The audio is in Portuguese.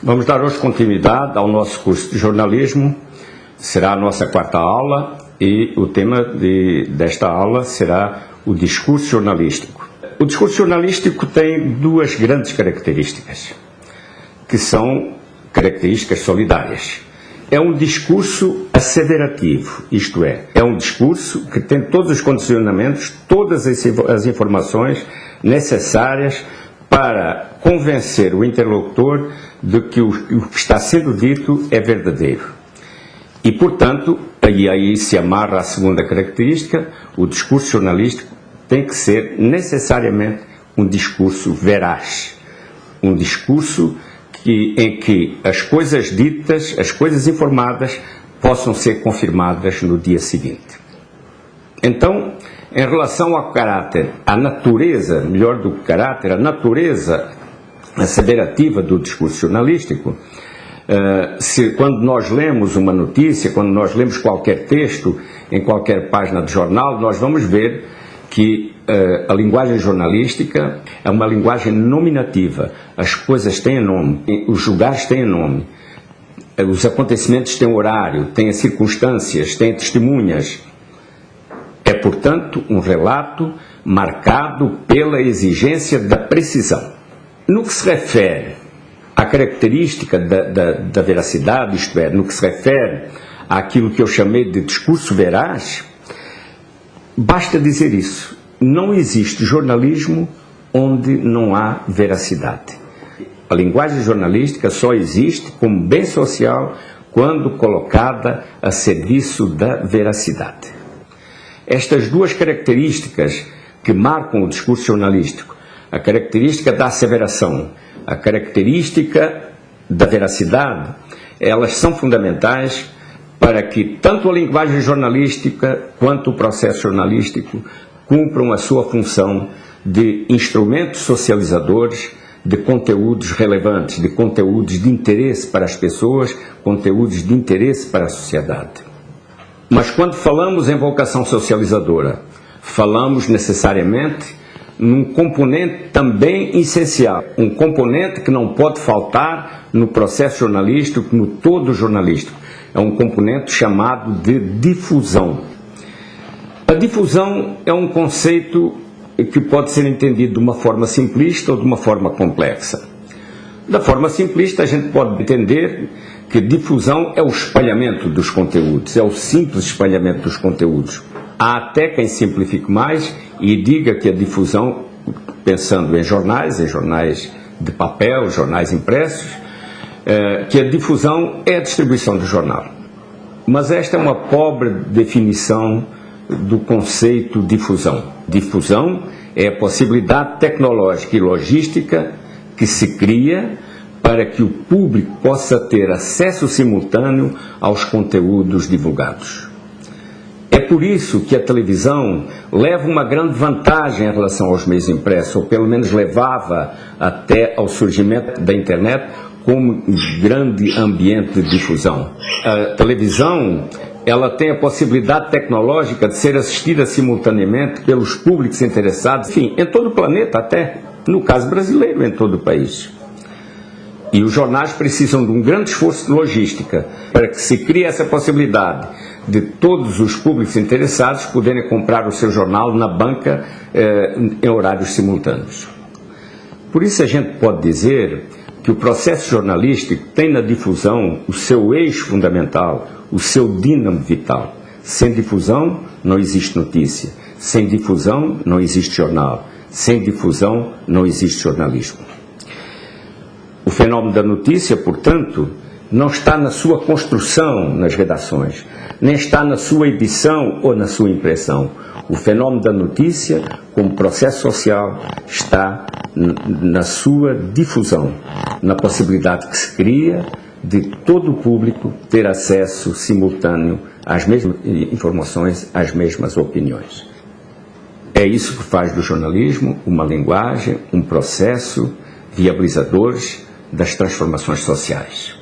Vamos dar hoje continuidade ao nosso curso de jornalismo. Será a nossa quarta aula e o tema desta aula será o discurso jornalístico. O discurso jornalístico tem duas grandes características, que são características solidárias. É um discurso asseverativo, isto é um discurso que tem todos os condicionamentos, todas as informações necessárias para convencer o interlocutor de que o que está sendo dito é verdadeiro. E, portanto, aí se amarra a segunda característica, o discurso jornalístico tem que ser necessariamente um discurso veraz, um discurso em que as coisas ditas, as coisas informadas, possam ser confirmadas no dia seguinte. Então, em relação ao caráter, à natureza, melhor do que caráter, a natureza asseverativa do discurso jornalístico, quando nós lemos uma notícia, quando nós lemos qualquer texto, em qualquer página de jornal, nós vamos ver que a linguagem jornalística é uma linguagem nominativa. As coisas têm nome, os lugares têm nome, os acontecimentos têm horário, têm circunstâncias, têm testemunhas. É, portanto, um relato marcado pela exigência da precisão. No que se refere à característica da veracidade, isto é, no que se refere àquilo que eu chamei de discurso veraz, basta dizer isso. Não existe jornalismo onde não há veracidade. A linguagem jornalística só existe como bem social quando colocada a serviço da veracidade. Estas duas características que marcam o discurso jornalístico, a característica da asseveração, a característica da veracidade, elas são fundamentais para que tanto a linguagem jornalística quanto o processo jornalístico cumpram a sua função de instrumentos socializadores de conteúdos relevantes, de conteúdos de interesse para as pessoas, conteúdos de interesse para a sociedade. Mas quando falamos em vocação socializadora, falamos necessariamente num componente também essencial, um componente que não pode faltar no processo jornalístico, no todo jornalístico. É um componente chamado de difusão. A difusão é um conceito que pode ser entendido de uma forma simplista ou de uma forma complexa. Da forma simplista, a gente pode entender que difusão é o espalhamento dos conteúdos, é o simples espalhamento dos conteúdos. Há até quem simplifique mais e diga que a difusão, pensando em jornais de papel, jornais impressos, que a difusão é a distribuição do jornal. Mas esta é uma pobre definição do conceito difusão. Difusão é a possibilidade tecnológica e logística que se cria para que o público possa ter acesso simultâneo aos conteúdos divulgados. É por isso que a televisão leva uma grande vantagem em relação aos meios impressos, ou pelo menos levava até ao surgimento da internet como um grande ambiente de difusão. A televisão, ela tem a possibilidade tecnológica de ser assistida simultaneamente pelos públicos interessados, enfim, em todo o planeta até, no caso brasileiro, em todo o país. E os jornais precisam de um grande esforço de logística para que se crie essa possibilidade de todos os públicos interessados poderem comprar o seu jornal na banca em horários simultâneos. Por isso a gente pode dizer que o processo jornalístico tem na difusão o seu eixo fundamental, o seu dínamo vital. Sem difusão não existe notícia, sem difusão não existe jornal, sem difusão não existe jornalismo. O fenómeno da notícia, portanto, não está na sua construção nas redações, nem está na sua edição ou na sua impressão. O fenómeno da notícia, como processo social, está na sua difusão, na possibilidade que se cria de todo o público ter acesso simultâneo às mesmas informações, às mesmas opiniões. É isso que faz do jornalismo uma linguagem, um processo viabilizador das transformações sociais.